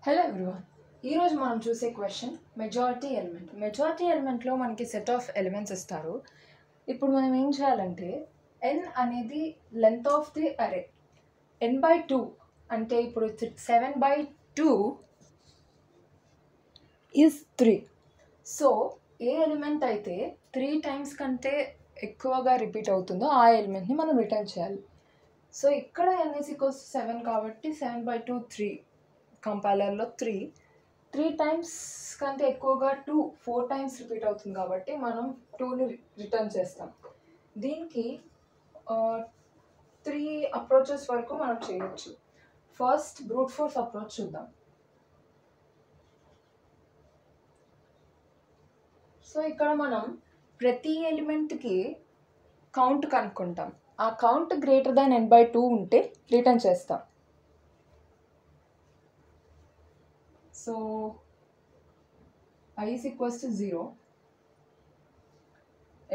Hello everyone. ఈరోజు మనం చూసే క్వశ్చన్ మెజారిటీ ఎలిమెంట్. మెజారిటీ ఎలిమెంట్లో మనకి సెట్ ఆఫ్ ఎలిమెంట్స్ ఇస్తారు. ఇప్పుడు మనం ఏం చేయాలంటే n అనేది లెంత్ ఆఫ్ ది అరే. n/2 అంటే ఇప్పుడు 7/2 ఈజ్ 3. సో ఏ ఎలిమెంట్ అయితే 3 టైమ్స్ కంటే ఎక్కువగా రిపీట్ అవుతుందో ఆ ఎలిమెంట్ని మనం రిటర్న్ చేయాలి. సో ఇక్కడ n = 7 కాబట్టి 7/2 3 కంపైలర్లో 3 టైమ్స్ కంటే ఎక్కువగా 4 టైమ్స్ రిపీట్ అవుతుంది కాబట్టి మనం 2ని రిటర్న్ చేస్తాం. దీనికి 3 అప్రోచెస్ వరకు మనం చేయొచ్చు. ఫస్ట్ బ్రూట్ ఫోర్స్ అప్రోచ్ చూద్దాం. సో ఇక్కడ మనం ప్రతి ఎలిమెంట్కి కౌంట్ కనుక్కుంటాం. ఆ కౌంట్ గ్రేటర్ దాన్ n/2 ఉంటే రిటర్న్ చేస్తాం. So I = 0,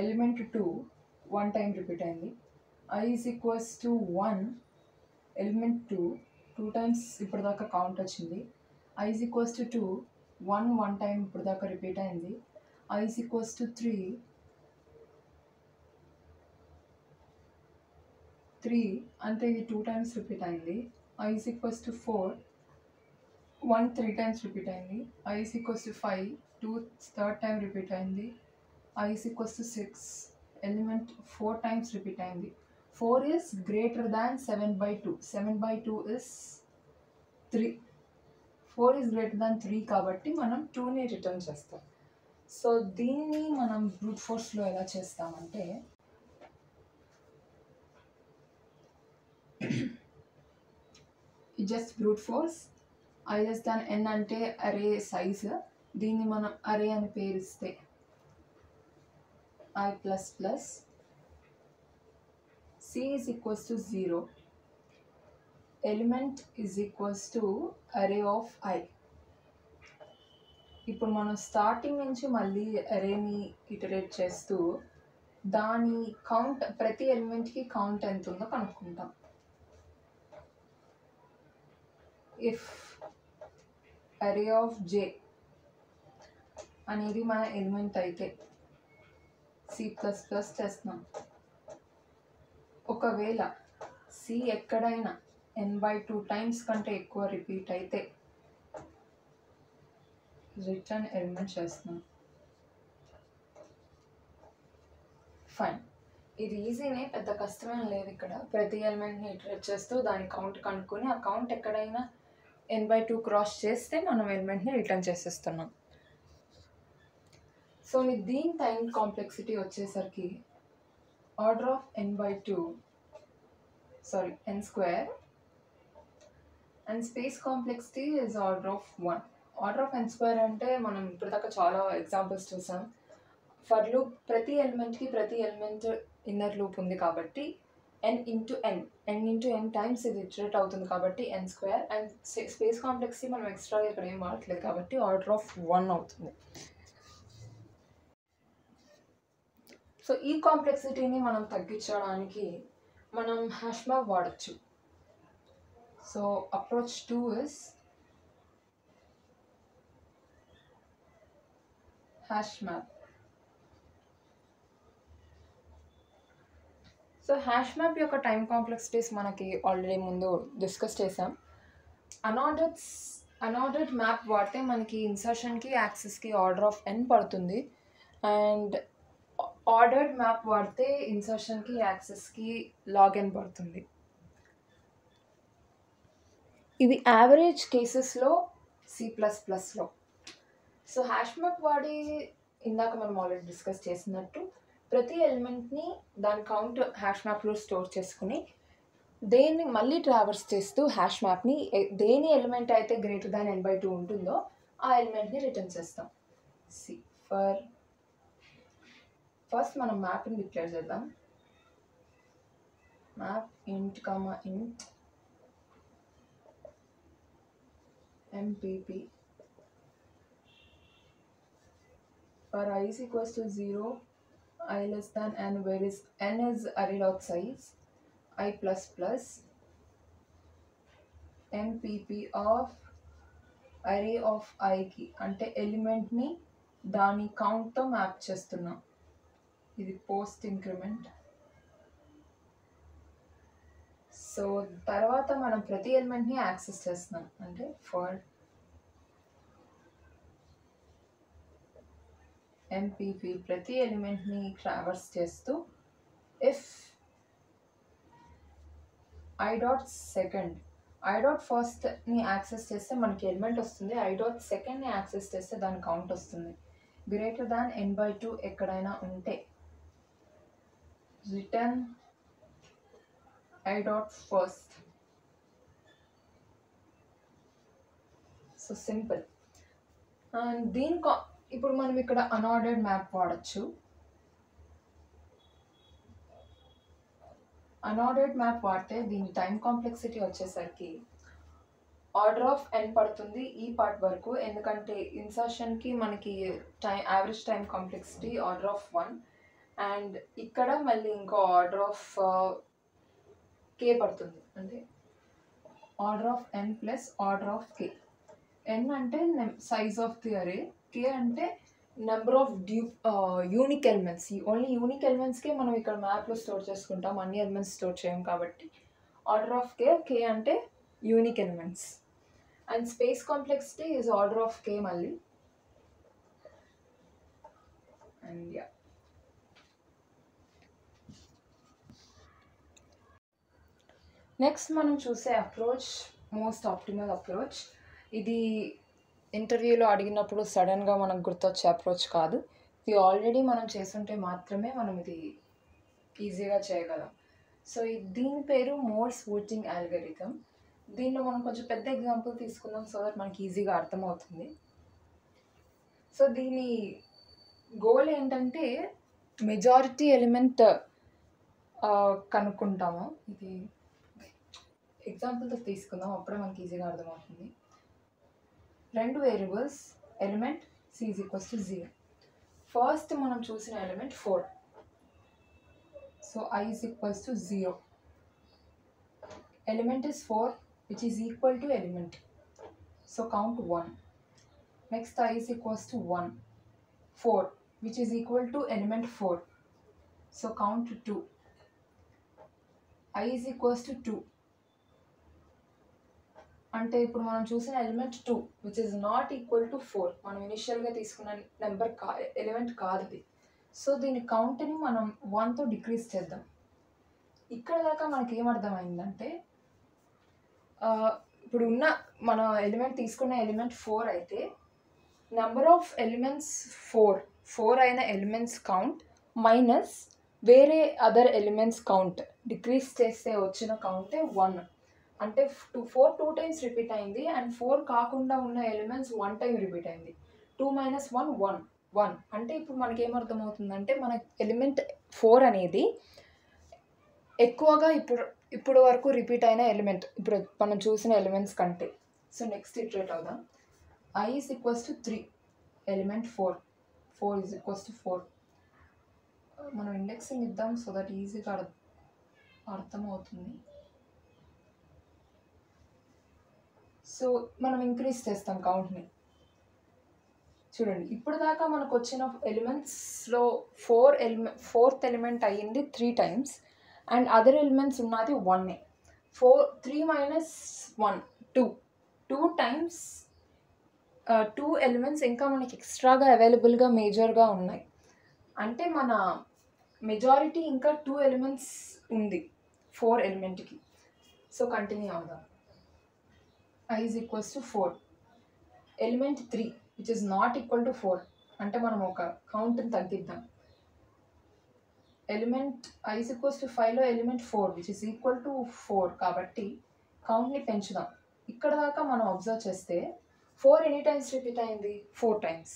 element 2 1 time repeat అయింది. I = 1, ఎలిమెంట్ 2 టైమ్స్ ఇప్పటిదాకా కౌంట్ వచ్చింది. I = 2 1 టైం ఇప్పటిదాకా రిపీట్ అయింది. I = 3 అంటే ఇది 2 టైమ్స్ రిపీట్ అయింది. I = 4 1 3 టైమ్స్ రిపీట్ అయింది. I = 5 2 థర్డ్ టైం రిపీట్ అయింది. I = 6, ఎలిమెంట్ 4 టైమ్స్ రిపీట్ అయింది. 4 is greater than 7/2. 7/2 is 3. 4 is greater than 3 కాబట్టి మనం 2ని రిటర్న్ చేస్తాం. సో దీన్ని మనం బ్రూట్ ఫోర్స్లో ఎలా చేస్తామంటే just brute force. I n అంటే అరే సైజ్. దీన్ని మనం అరే అని పేరిస్తే I++, C = 0, element array of I. ఇప్పుడు మనం స్టార్టింగ్ నుంచి మళ్ళీ అరేని ఇటరేట్ చేస్తూ దాని కౌంట్ ప్రతి ఎలిమెంట్కి కౌంట్ ఎంత ఉందో కనుక్కుంటాం. ఇఫ్ array of J అనేది మన ఎలిమెంట్ అయితే C++ చేస్తున్నాం. ఒకవేళ C ఎక్కడైనా n/2 టైమ్స్ కంటే ఎక్కువ రిపీట్ అయితే రిటర్న్ ఎలిమెంట్ చేస్తున్నాం. ఫైన్. ఇది ఈజీనే, పెద్ద కష్టమేం లేదు. ఇక్కడ ప్రతి ఎలిమెంట్ని ఇటరేట్ చేస్తూ దాని కౌంట్ కనుక్కొని ఆ కౌంట్ ఎక్కడైనా n/2 క్రాస్ చేస్తే మనం ఎలిమెంట్ని రిటర్న్ చేసేస్తున్నాం. సో దీని టైం కాంప్లెక్సిటీ వచ్చేసరికి order of n/2 n² and space complexity is order of 1. Order of n² అంటే మనం ఇప్పటిదాకా చాలా ఎగ్జాంపుల్స్ చూసాం. ఫర్ లూప్ ప్రతి ఎలిమెంట్ ఇన్నర్ లూప్ ఉంది కాబట్టి n × n టైమ్స్ ఇది ఇటరేట్ అవుతుంది కాబట్టి n². అండ్ స్పేస్ కాంప్లెక్సిటీ మనం ఎక్స్ట్రా ఇక్కడ ఏం వాడట్లేదు కాబట్టి ఆర్డర్ ఆఫ్ 1 అవుతుంది. సో ఈ కాంప్లెక్సిటీని మనం తగ్గించడానికి మనం హ్యాష్ మ్యాప్ వాడచ్చు. So approach 2 is hash map. So hash map యొక్క టైం కాంప్లెక్సిటీస్ మనకి ఆల్రెడీ ముందు డిస్కస్ చేసాం. అనార్డర్డ్ మ్యాప్ వాడితే మనకి ఇన్సర్షన్కి యాక్సెస్కి ఆర్డర్ ఆఫ్ n పడుతుంది. అండ్ ఆర్డర్డ్ మ్యాప్ వాడితే ఇన్సర్షన్కి యాక్సెస్కి log n పడుతుంది. ఇవి యావరేజ్ కేసెస్లో C++లో. సో హ్యాష్ మ్యాప్ వాడి ఇందాక మనం ఆల్రెడీ డిస్కస్ చేసినట్టు ప్రతి ఎలిమెంట్ని దాని కౌంట్ హ్యాష్ మ్యాప్లో స్టోర్ చేసుకుని దేన్ని మళ్ళీ ట్రావర్స్ చేస్తూ హ్యాష్ మ్యాప్ని దేని ఎలిమెంట్ అయితే గ్రేటర్ దాన్ n/2 ఉంటుందో ఆ ఎలిమెంట్ని రిటర్న్ చేస్తాం. ఫస్ట్ మనం మ్యాప్ని డిక్లేర్ చేద్దాం. Map int, mpp for I = 0, I n, where is n is array.size, I++, mpp of array of ఐకి అంటే ఎలిమెంట్ని దాని కౌంట్తో మ్యాప్ చేస్తున్నాం. ఇది పోస్ట్ ఇంక్రిమెంట్. సో తర్వాత మనం ప్రతి ఎలిమెంట్ని యాక్సెస్ చేస్తున్నాం. అంటే ఫర్ ఎంపీపీ ప్రతి ఎలిమెంట్ని ట్రావర్స్ చేస్తూ if i dot second, i dot ఫస్ట్ని యాక్సెస్ చేస్తే మనకి ఎలిమెంట్ వస్తుంది, ఐ డాట్ సెకండ్ని యాక్సెస్ చేస్తే దాని కౌంట్ వస్తుంది. గ్రేటర్ దాన్ n/2 ఎక్కడైనా ఉంటే return i dot first. So simple. ఇప్పుడు మనం ఇక్కడ అన్ఆర్డర్డ్ మ్యాప్ వాడచ్చు. అన్ఆర్డర్డ్ మ్యాప్ వాడితే దీని టైం కాంప్లెక్సిటీ వచ్చేసరికి ఆర్డర్ ఆఫ్ n పడుతుంది ఈ పార్ట్ వరకు, ఎందుకంటే ఇన్సర్షన్కి మనకి average time complexity order of 1 and ఇక్కడ మళ్ళీ ఇంకో ఆర్డర్ ఆఫ్ k పడుతుంది. అంటే order of n plus order of k. n అంటే size of the array, k అంటే number of unique elements. Only unique ఎలిమెంట్స్కే మనం ఇక్కడ మ్యాప్లో స్టోర్ చేసుకుంటాం, అన్ని ఎలిమెంట్స్ స్టోర్ చేయం కాబట్టి ఆర్డర్ ఆఫ్ k అంటే unique elements. And space complexity is order of k మళ్ళీ. అండ్ యా, నెక్స్ట్ మనం చూసే అప్రోచ్ మోస్ట్ ఆప్టిమల్ అప్రోచ్. ఇది ఇంటర్వ్యూలో అడిగినప్పుడు సడన్గా మనకు గుర్తొచ్చే అప్రోచ్ కాదు. ఇది ఆల్రెడీ మనం చేస్తుంటే మాత్రమే మనం ఇది ఈజీగా చేయగలం. సో దీని పేరు మోర్స్ వోటింగ్ అల్గోరిథం. దీనిలో మనం కొంచెం పెద్ద ఎగ్జాంపుల్ తీసుకుందాం సో దట్ మనకి ఈజీగా అర్థమవుతుంది. సో దీని గోల్ ఏంటంటే మెజారిటీ ఎలిమెంట్ కనుక్కుంటాము. ఇది ఎగ్జాంపుల్తో తీసుకుందాం, అప్పుడే మనకి ఈజీగా అర్థమవుతుంది. 2 variables, element c is equals to 0. First మనం చూసిన element 4. So I is equals to 0. Element is 4 which is equal to element. So count 1. Next I is equals to 1. 4 which is equal to element 4. So count 2. I is equals to 2. అంటే ఇప్పుడు మనం చూసిన element 2 which is not equal to 4. మనం ఇనిషియల్గా తీసుకున్న number element కాదు ఇది. So దీని కౌంట్ని మనం 1తో డిక్రీజ్ చేద్దాం. ఇక్కడ దాకా మనకి ఏమర్థమైందంటే ఇప్పుడు ఉన్న మన ఎలిమెంట్ తీసుకున్న ఎలిమెంట్ 4 అయితే నెంబర్ ఆఫ్ ఎలిమెంట్స్ 4 అయిన ఎలిమెంట్స్ కౌంట్ మైనస్ వేరే అదర్ ఎలిమెంట్స్ కౌంట్ డిక్రీజ్ చేస్తే వచ్చిన కౌంటే 1. అంటే 4 2 టైమ్స్ రిపీట్ అయింది అండ్ 4 కాకుండా ఉన్న ఎలిమెంట్స్ 1 టైం రిపీట్ అయింది. 2 - 1 1. అంటే ఇప్పుడు మనకి ఏమర్థమవుతుందంటే మన ఎలిమెంట్ 4 అనేది ఎక్కువగా ఇప్పుడు వరకు రిపీట్ అయిన ఎలిమెంట్ ఇప్పుడు మనం చూసిన ఎలిమెంట్స్ కంటే. సో నెక్స్ట్ ఇటరేట్ అవుదాం. I is equals to 3, element 4 is equals to 4. మనం ఇండెక్సింగ్ ఇద్దాం సో దట్ ఈజీగా అర్థమవుతుంది. సో మనం ఇంక్రీజ్ చేస్తాం కౌంట్ని. చూడండి ఇప్పుడు దాకా మనకు వచ్చిన ఎలిమెంట్స్లో ఫోర్త్ ఎలిమెంట్ అయ్యింది 3 టైమ్స్ అండ్ అదర్ ఎలిమెంట్స్ ఉన్నది 1. 3 - 1 2 టైమ్స్ 2 ఎలిమెంట్స్ ఇంకా మనకి ఎక్స్ట్రాగా అవైలబుల్గా మేజర్గా ఉన్నాయి. అంటే మన మెజారిటీ ఇంకా 2 ఎలిమెంట్స్ ఉంది 4 ఎలిమెంట్కి. సో కంటిన్యూ అవుదాం. I is equals to 4. Element 3 which is not equal to 4. అంటే మనం ఒక కౌంట్ని తగ్గిద్దాం. Element I is equals to 5లో element 4 which is equal to 4 కాబట్టి కౌంట్ని పెంచుదాం. ఇక్కడ దాకా మనం అబ్జర్వ్ చేస్తే 4 ఎన్ని టైమ్స్ రిపీట్ అయింది? 4 టైమ్స్.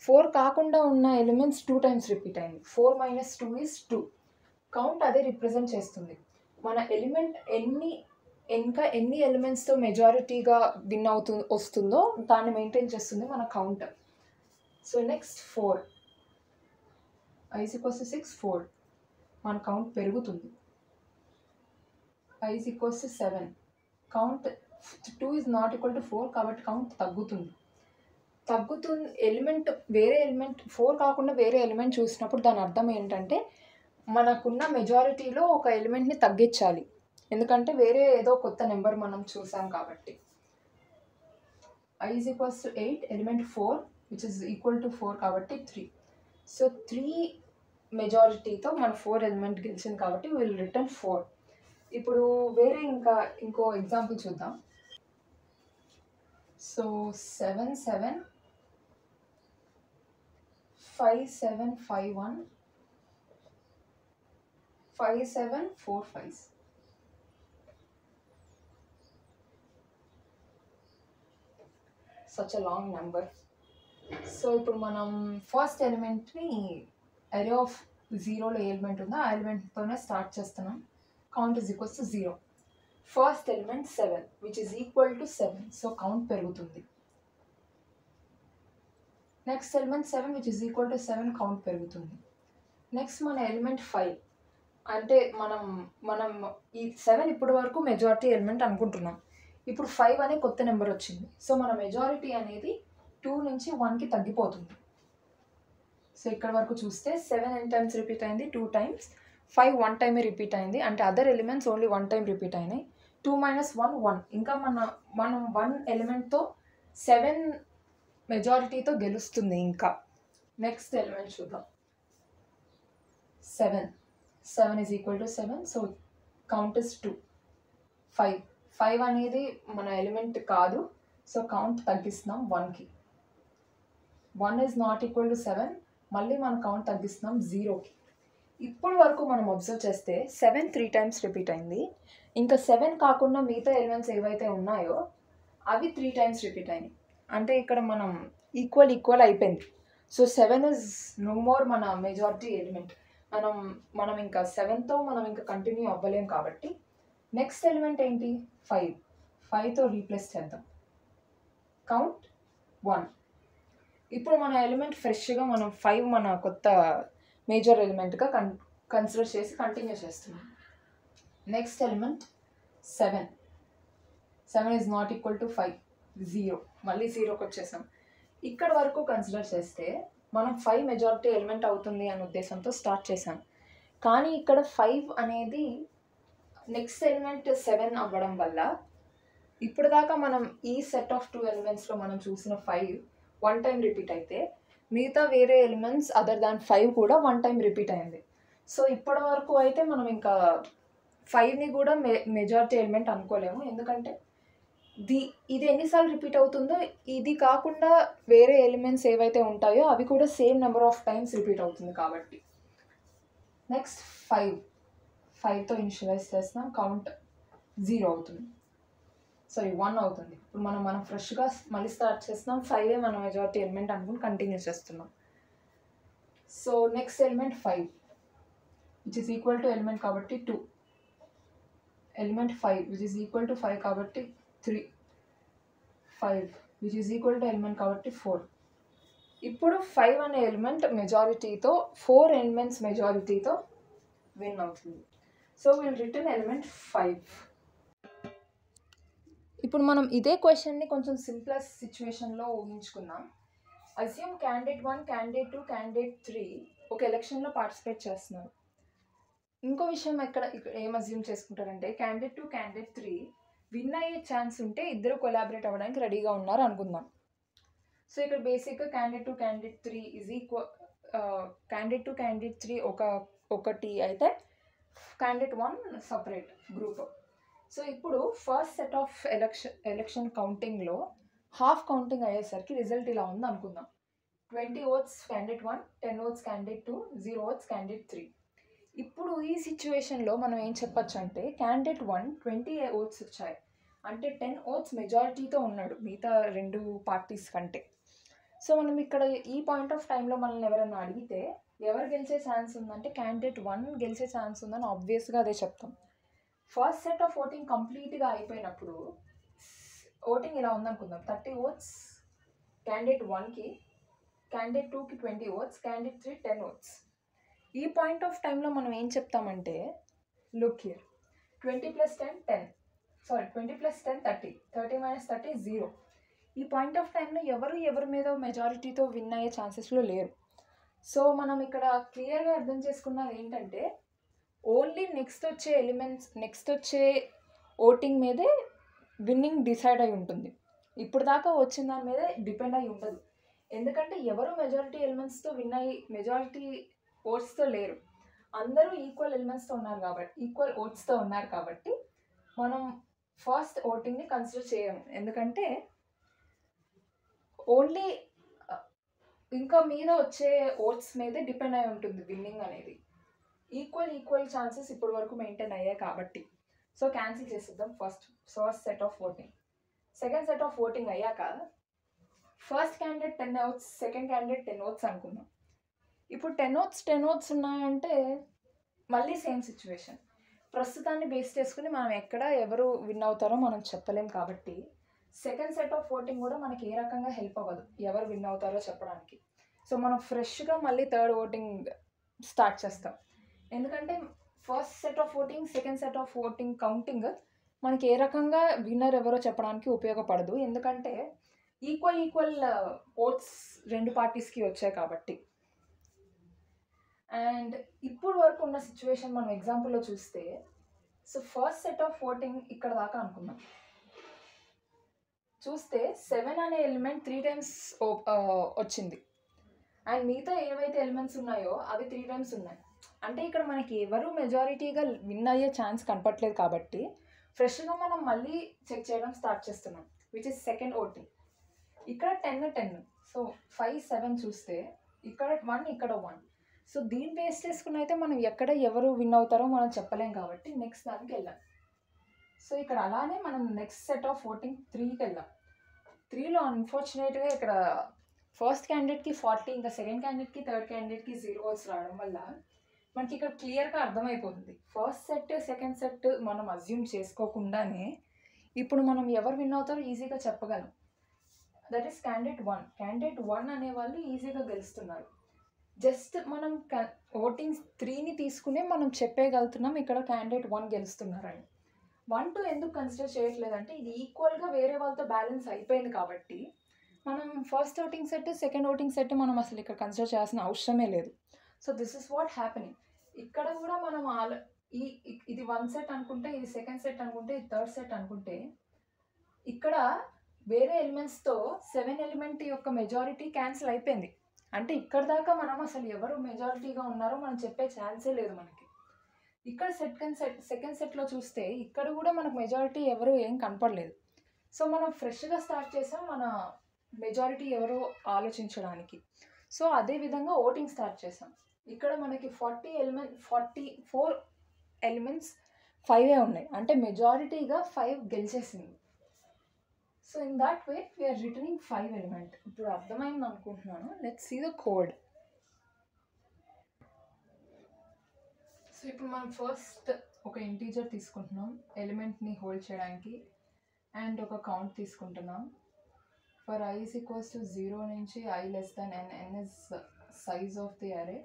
4 కాకుండా ఉన్న ఎలిమెంట్స్ 2 టైమ్స్ రిపీట్ అయింది. 4 - 2 is 2. కౌంట్ అదే రిప్రజెంట్ చేస్తుంది. మన ఎలిమెంట్ ఇంకా ఎన్ని ఎలిమెంట్స్తో మెజారిటీగా విన్ వస్తుందో దాన్ని మెయింటైన్ చేస్తుంది మన count. So next 4. I is equals to 6 4. మన కౌంట్ పెరుగుతుంది. I is equals to 7. Count 2 is not equal to 4 కాబట్టి కౌంట్ తగ్గుతుంది. ఎలిమెంట్ వేరే ఎలిమెంట్ 4 కాకుండా వేరే ఎలిమెంట్ చూసినప్పుడు దాని అర్థం ఏంటంటే మనకున్న మెజారిటీలో ఒక ఎలిమెంట్ని తగ్గించాలి, ఎందుకంటే వేరే ఏదో కొత్త నెంబర్ మనం చూసాం కాబట్టి. I is equals to 8, element 4 which is equal to 4 కాబట్టి 3. సో 3 మెజారిటీతో మన 4 ఎలిమెంట్ గెలిచింది కాబట్టి విల్ రిటర్న్ 4. ఇప్పుడు వేరే ఇంకో ఎగ్జాంపుల్ చూద్దాం. So 7 7 5 7 5 1 5 7 4 5. such a long number. So ఇప్పుడు మనం ఫస్ట్ ఎలిమెంట్ని అరే ఆఫ్ 0లో ఏ ఎలిమెంట్ ఉందో ఆ ఎలిమెంట్తోనే స్టార్ట్ చేస్తున్నాం. Count is equals to 0. First element 7 which is equal to 7, so count పెరుగుతుంది. Next element 7 which is equal to 7, count పెరుగుతుంది. నెక్స్ట్ మన ఎలిమెంట్ 5 అంటే మనం ఈ 7 ఇప్పటి వరకు మెజారిటీ ఎలిమెంట్ అనుకుంటున్నాం. ఇప్పుడు 5 అనే కొత్త నెంబర్ వచ్చింది, సో మన మెజారిటీ అనేది 2 నుంచి 1కి తగ్గిపోతుంది. సో ఇక్కడ వరకు చూస్తే 7 ఎన్ని టైమ్స్ రిపీట్ అయింది? 2 టైమ్స్. 5 1 టైమే రిపీట్ అయింది, అంటే other elements only 1 time repeat అయినాయి. 2 - 1 1. ఇంకా మనం 1 ఎలిమెంట్తో 7 మెజారిటీతో గెలుస్తుంది. ఇంకా నెక్స్ట్ ఎలిమెంట్ చూద్దాం. 7 is equal to 7, so count is 2. 5 అనేది మన ఎలిమెంట్ కాదు, సో కౌంట్ తగ్గిస్తున్నాం 1కి. 1 ఈజ్ నాట్ ఈక్వల్ టు 7, మళ్ళీ మన కౌంట్ తగ్గిస్తున్నాం 0కి. ఇప్పుడు వరకు మనం అబ్జర్వ్ చేస్తే 7 3 టైమ్స్ రిపీట్ అయింది. ఇంకా 7 కాకుండా మిగతా ఎలిమెంట్స్ ఏవైతే ఉన్నాయో అవి 3 టైమ్స్ రిపీట్ అయినాయి, అంటే ఇక్కడ మనం ఈక్వల్ అయిపోయింది. సో 7 ఇస్ నో మోర్ మన మెజారిటీ ఎలిమెంట్. మనం ఇంకా 7తో మనం ఇంకా కంటిన్యూ అవ్వలేం కాబట్టి నెక్స్ట్ ఎలిమెంట్ ఏంటి? 5తో రీప్లేస్ చేద్దాం. కౌంట్ 1. ఇప్పుడు మన ఎలిమెంట్ ఫ్రెష్గా మనం 5 మన కొత్త మేజర్ ఎలిమెంట్గా కన్సిడర్ చేసి కంటిన్యూ చేస్తున్నాం. Next element 7 is not equal to 5, 0. మళ్ళీ 0కి వచ్చేసాం. ఇక్కడ వరకు కన్సిడర్ చేస్తే మనం 5 మెజారిటీ ఎలిమెంట్ అవుతుంది అనే ఉద్దేశంతో స్టార్ట్ చేసాం. కానీ ఇక్కడ 5 అనేది నెక్స్ట్ ఎలిమెంట్ 7 అవ్వడం వల్ల ఇప్పుడు దాకా మనం ఈ సెట్ ఆఫ్ 2 ఎలిమెంట్స్లో మనం చూసిన 5 1 టైం రిపీట్ అయితే మిగతా వేరే ఎలిమెంట్స్ అదర్ దాన్ 5 కూడా 1 టైం రిపీట్ అయింది. సో ఇప్పటి వరకు అయితే మనం ఇంకా 5ని కూడా మెజారిటీ ఎలిమెంట్ అనుకోలేము, ఎందుకంటే ఇది ఎన్నిసార్లు రిపీట్ అవుతుందో ఇది కాకుండా వేరే ఎలిమెంట్స్ ఏవైతే ఉంటాయో అవి కూడా same number of times repeat అవుతుంది కాబట్టి. నెక్స్ట్ 5తో ఇనిషియలైజ్ చేస్తున్నాం, కౌంట్ 0 అవుతుంది, సారీ 1 అవుతుంది. ఇప్పుడు మనం ఫ్రెష్గా మళ్ళీ స్టార్ట్ చేస్తున్నాం. 5 మన మెజారిటీ ఎలిమెంట్ అనుకుని కంటిన్యూ చేస్తున్నాం. So next element 5 which is equal to element కాబట్టి 2. Element 5 which is equal to 5 కాబట్టి 3. 5 which is equal to element కాబట్టి 4. ఇప్పుడు 5 అనే ఎలిమెంట్ మెజారిటీతో 4 ఎలిమెంట్స్ మెజారిటీతో విన్ అవుతుంది. So will return element 5. ఇప్పుడు మనం ఇదే క్వశ్చన్ని కొంచెం సింప్లెస్ట్ సిచ్యువేషన్లో ఊహించుకుందాం. అస్యూమ్ క్యాండిడేట్ 1, క్యాండిడేట్ 2, క్యాండిడేట్ 3 ఒక ఎలక్షన్లో పార్టిసిపేట్ చేస్తున్నారు. ఇంకో విషయం ఇక్కడ ఏం అస్యూమ్ చేసుకుంటారంటే క్యాండిడేట్ 2, క్యాండిడేట్ 3 విన్ అయ్యే ఛాన్స్ ఉంటే ఇద్దరు కొలాబరేట్ అవ్వడానికి రెడీగా ఉన్నారు అనుకుందాం. సో ఇక్కడ బేసిక్గా candidate 2, candidate 3 is equal. Candidate 2, candidate 3 ఒకటి అయితే క్యాండిడేట్ 1 సపరేట్ గ్రూప్. సో ఇప్పుడు ఫస్ట్ సెట్ ఆఫ్ ఎలక్షన్ కౌంటింగ్లో హాఫ్ కౌంటింగ్ అయ్యేసరికి రిజల్ట్ ఇలా ఉంది అనుకుందాం. 20 votes candidate 1, 10 votes candidate 2, 0 votes candidate 3. ఇప్పుడు ఈ సిచ్యువేషన్లో మనం ఏం చెప్పచ్చు అంటే క్యాండిడేట్ 1 20 ఓట్స్ వచ్చాయి, అంటే 10 ఓట్స్ మెజారిటీతో ఉన్నాడు మిగతా 2 పార్టీస్ కంటే. సో మనం ఇక్కడ ఈ పాయింట్ ఆఫ్ టైంలో మనల్ని ఎవరైనా అడిగితే ఎవరు గెలిచే ఛాన్స్ ఉందంటే క్యాండిడేట్ 1 గెలిచే ఛాన్స్ ఉందని ఆబ్వియస్గా అదే చెప్తాం. ఫస్ట్ సెట్ ఆఫ్ ఓటింగ్ కంప్లీట్గా అయిపోయినప్పుడు ఓటింగ్ ఇలా ఉందనుకుందాం. 30 ఓట్స్ క్యాండిడేట్ 1కి, క్యాండిడేట్ 2కి 20 ఓట్స్, క్యాండిడేట్ 3 10 ఓట్స్. ఈ పాయింట్ ఆఫ్ టైంలో మనం ఏం చెప్తామంటే లుక్ హియర్, 20 + 10 10, సారీ 20 + 10 30, 30 - 30 0. ఈ పాయింట్ ఆఫ్ టైంలో ఎవరి మీద మెజారిటీతో విన్ అయ్యే ఛాన్సెస్లో లేరు. సో మనం ఇక్కడ క్లియర్గా అర్థం చేసుకున్నది ఏంటంటే ఓన్లీ నెక్స్ట్ వచ్చే ఓటింగ్ మీదే విన్నింగ్ డిసైడ్ అయి ఉంటుంది. ఇప్పుడు దాకా వచ్చిన దాని మీదే డిపెండ్ అయి ఉండదు. ఎందుకంటే ఎవరు మెజారిటీ ఎలిమెంట్స్తో విన్ అయ్యి మెజారిటీ ఓట్స్తో లేరు, అందరూ ఈక్వల్ ఎలిమెంట్స్తో ఉన్నారు కాబట్టి, ఈక్వల్ ఓట్స్తో ఉన్నారు కాబట్టి మనం ఫస్ట్ ఓటింగ్ని కన్సిడర్ చేయము. ఎందుకంటే ఓన్లీ ఇంకా మీద వచ్చే ఓట్స్ మీదే డిపెండ్ అయి ఉంటుంది విన్నింగ్ అనేది. ఈక్వల్ ఛాన్సెస్ ఇప్పటి వరకు మెయింటైన్ అయ్యాయి కాబట్టి. సో క్యాన్సిల్ చేసేద్దాం first set of voting. Second set of voting అయ్యాక first candidate 10 votes, second candidate 10 votes అనుకుందాం. ఇప్పుడు 10 ఓట్స్ ఉన్నాయంటే మళ్ళీ సేమ్ సిచ్యువేషన్. ప్రస్తుతాన్ని బేస్ చేసుకుని మనం ఎవరు విన్ అవుతారో మనం చెప్పలేం కాబట్టి సెకండ్ సెట్ ఆఫ్ ఓటింగ్ కూడా మనకి ఏ రకంగా హెల్ప్ అవ్వదు ఎవరు విన్ అవుతారో చెప్పడానికి. సో మనం ఫ్రెష్గా మళ్ళీ థర్డ్ ఓటింగ్ స్టార్ట్ చేస్తాం. ఎందుకంటే first set of voting, second set of voting counting మనకి ఏ రకంగా విన్నర్ ఎవరో చెప్పడానికి ఉపయోగపడదు. ఎందుకంటే ఈక్వల్ ఓట్స్ రెండు పార్టీస్కి వచ్చాయి కాబట్టి. అండ్ ఇప్పుడు వరకు ఉన్న సిచ్యువేషన్ మనం ఎగ్జాంపుల్లో చూస్తే, so first set of voting ఇక్కడ దాకా అనుకుందాం. చూస్తే 7 అనే ఎలిమెంట్ 3 టైమ్స్ వచ్చింది అండ్ మిగతా ఏవైతే ఎలిమెంట్స్ ఉన్నాయో అవి 3 టైమ్స్ ఉన్నాయి. అంటే ఇక్కడ మనకి ఎవరు మెజారిటీగా విన్ అయ్యే ఛాన్స్ కనపట్లేదు కాబట్టి ఫ్రెష్గా మనం మళ్ళీ చెక్ చేయడం స్టార్ట్ చేస్తున్నాం, విచ్ ఇస్ సెకండ్ ఓటింగ్. ఇక్కడ 10. సో 5, 7 చూస్తే ఇక్కడ 1, ఇక్కడ 1. సో దీన్ని బేస్ చేసుకుని అయితే మనం ఎవరు విన్ అవుతారో మనం చెప్పలేం కాబట్టి నెక్స్ట్ దానికి వెళ్ళాం. సో ఇక్కడ అలానే మనం నెక్స్ట్ సెట్ ఆఫ్ ఓటింగ్ 3కి వెళ్ళాం. 3లో అన్ఫార్చునేట్గా ఇక్కడ ఫస్ట్ క్యాండిడేట్కి 40, ఇంకా సెకండ్ క్యాండిడేట్కి, థర్డ్ క్యాండిడేట్కి 0 ఓట్స్ రావడం వల్ల మనకి ఇక్కడ క్లియర్గా అర్థమైపోతుంది. ఫస్ట్ సెట్, సెకండ్ సెట్ మనం అజ్యూమ్ చేసుకోకుండానే ఇప్పుడు మనం ఎవరు విన్ అవుతారో ఈజీగా చెప్పగలం. That is candidate 1. క్యాండిడేట్ 1 అనే వాళ్ళు ఈజీగా గెలుస్తున్నారు. జస్ట్ మనం ఓటింగ్ 3ని తీసుకునే మనం చెప్పేయగలుగుతున్నాం ఇక్కడ క్యాండిడేట్ 1 గెలుస్తున్నారని. 1, 2 ఎందుకు కన్సిడర్ చేయట్లేదంటే ఇది ఈక్వల్గా వేరే వాళ్ళతో బ్యాలెన్స్ అయిపోయింది కాబట్టి మనం first voting set, second voting set మనం అసలు ఇక్కడ కన్సిడర్ చేయాల్సిన అవసరమే లేదు. So this is what happening. ఇక్కడ కూడా మనం ఇది 1 సెట్ అనుకుంటే, ఇది సెకండ్ సెట్ అనుకుంటే, ఇది థర్డ్ సెట్ అనుకుంటే, ఇక్కడ వేరే ఎలిమెంట్స్తో 7 ఎలిమెంట్ యొక్క మెజారిటీ క్యాన్సిల్ అయిపోయింది. అంటే ఇక్కడ దాకా మనం అసలు ఎవరు మెజారిటీగా ఉన్నారో మనం చెప్పే ఛాన్సే లేదు మనకి. ఇక్కడ సెకండ్ సెట్లో చూస్తే ఇక్కడ కూడా మనకు మెజారిటీ ఎవరు ఏం కనపడలేదు. సో మనం ఫ్రెష్గా స్టార్ట్ చేసాం మన మెజారిటీ ఎవరు ఆలోచించడానికి. సో అదేవిధంగా ఓటింగ్ స్టార్ట్ చేసాం. ఇక్కడ మనకి 44 ఎలిమెంట్స్ 5 ఉన్నాయి, అంటే మెజారిటీగా 5 గెలిచేసింది. So in that way we are returning 5 element. ఇప్పుడు అర్థమైంది అనుకుంటున్నాను. Let's see the code. So ఇప్పుడు మనం ఫస్ట్ ఒక ఇంటీజర్ తీసుకుంటున్నాం ఎలిమెంట్ని హోల్డ్ చేయడానికి అండ్ ఒక కౌంట్ తీసుకుంటున్నాం. For i is equals to 0 నుంచి i less than n, n is size of the array.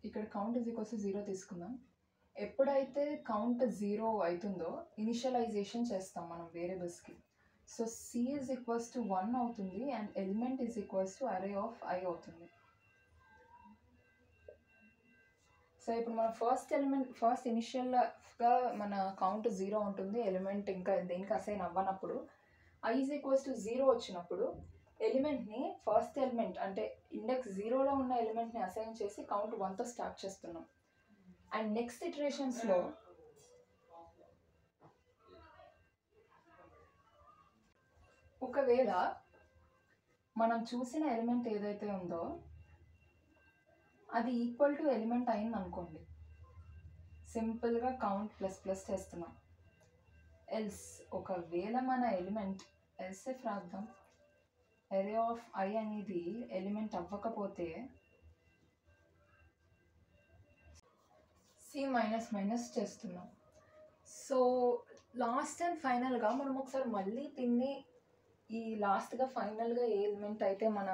ఇక్కడ కౌంట్ is equals to 0 తీసుకుందాం. ఎప్పుడైతే కౌంట్ 0 అవుతుందో ఇనిషియలైజేషన్ చేస్తాం మనం వేరియబుల్స్కి. So c is equals to 1 అవుతుంది and element is equals to array of i అవుతుంది. సో ఇప్పుడు మన ఫస్ట్ ఇనిషియల్గా మన కౌంట్ 0 ఉంటుంది, ఎలిమెంట్ ఇంకా దేనికి అసైన్ అవ్వనప్పుడు i is equals to 0 వచ్చినప్పుడు ఎలిమెంట్ని ఫస్ట్ ఎలిమెంట్ అంటే ఇండెక్స్ 0లో ఉన్న ఎలిమెంట్ని అసైన్ చేసి కౌంట్ 1తో స్టార్ట్ చేస్తున్నాం. అండ్ నెక్స్ట్ ఇటరేషన్స్లో ఒకవేళ మనం చూసిన ఎలిమెంట్ ఏదైతే ఉందో అది ఈక్వల్ టు ఎలిమెంట్ అయింది అనుకోండి, సింపుల్గా కౌంట్ ++ చేస్తున్నాం. ఎల్స్ ఒకవేళ మన ఎలిమెంట్ ఎల్సెఫ్ రాద్దాం, array of i అనేది ఎలిమెంట్ అవ్వకపోతే c చేస్తున్నాం. సో లాస్ట్ అండ్ ఫైనల్గా మనం ఒకసారి మళ్ళీ దీన్ని ఈ లాస్ట్గా ఫైనల్గా ఏ ఎలిమెంట్ అయితే మన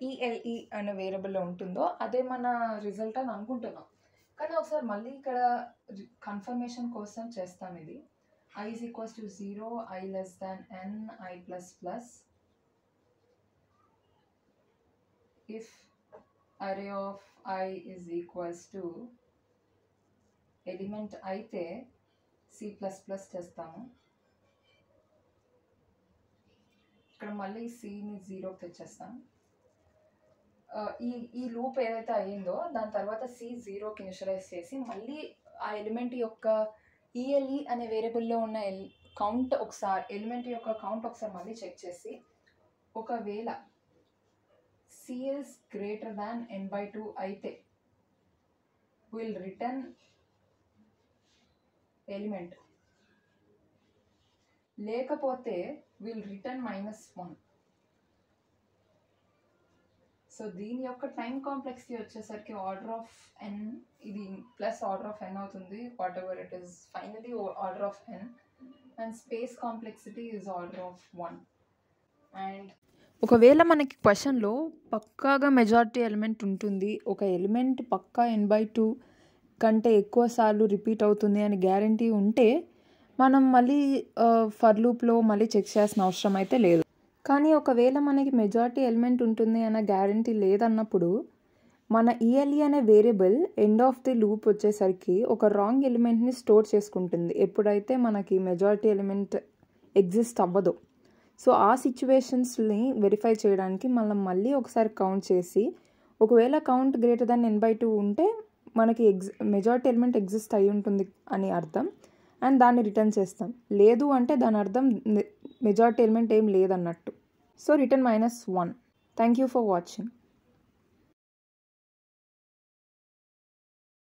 ఈఎల్ఈ అనే వేరియబుల్లో ఉంటుందో అదే మన రిజల్ట్ అని అనుకుంటున్నాం. కానీ ఒకసారి మళ్ళీ ఇక్కడ కన్ఫర్మేషన్ కోసం చేస్తాం. ఇది I is equals to 0, I less than n, I plus plus. If array of I is equals to element అయితే C++ చేస్తాము. ఇక్కడ మళ్ళీ Cని 0కి తెచ్చేస్తాం. ఈ లూప్ ఏదైతే అయ్యిందో దాని తర్వాత C 0కి ఇనిషియలైజ్ చేసి మళ్ళీ ఆ ఎలిమెంట్ యొక్క ELE అనే వేరియబుల్లో ఉన్న కౌంట్ ఒకసారి ఎలిమెంట్ యొక్క కౌంట్ ఒకసారి మళ్ళీ చెక్ చేసి ఒకవేళ C is greater than n/2 అయితే విల్ రిటర్న్ ఎలిమెంట్, లేకపోతే విల్ రిటర్న్ -1. సో దీని యొక్క టైం కాంప్లెక్సిటీ వచ్చేసరికి ఆర్డర్ ఆఫ్ n, ఇది ప్లస్ ఆర్డర్ ఆఫ్ n అవుతుంది, what ever it is, finally order of n, and space complexity is order of 1. And ఒకవేళ మనకి క్వశ్చన్లో పక్కాగా మెజారిటీ ఎలిమెంట్ ఉంటుంది, ఒక ఎలిమెంట్ పక్కా n/2 కంటే ఎక్కువ సార్లు రిపీట్ అవుతుంది అని గ్యారంటీ ఉంటే మనం మళ్ళీ ఫర్ లూప్లో మళ్ళీ చెక్ చేయాల్సిన అవసరం అయితే లేదు. కానీ ఒకవేళ మనకి మెజారిటీ ఎలిమెంట్ ఉంటుంది అన్న గ్యారంటీ లేదన్నప్పుడు మన ELE అనే variable end of the loop వచ్చేసరికి ఒక రాంగ్ ఎలిమెంట్ని స్టోర్ చేసుకుంటుంది ఎప్పుడైతే మనకి మెజారిటీ ఎలిమెంట్ ఎగ్జిస్ట్ అవ్వదు. సో ఆ సిచ్యువేషన్స్ని వెరిఫై చేయడానికి మనం మళ్ళీ ఒకసారి కౌంట్ చేసి ఒకవేళ కౌంట్ గ్రేటర్ దాన్ n/2 ఉంటే మనకి మెజారిటీ ఎలిమెంట్ ఎగ్జిస్ట్ అయి ఉంటుంది అని అర్థం, అండ్ దాన్ని రిటర్న్ చేస్తాం. లేదు అంటే దాని అర్థం మెజారిటీ ఎలిమెంట్ ఏం లేదన్నట్టు. So return -1. Thank you for watching.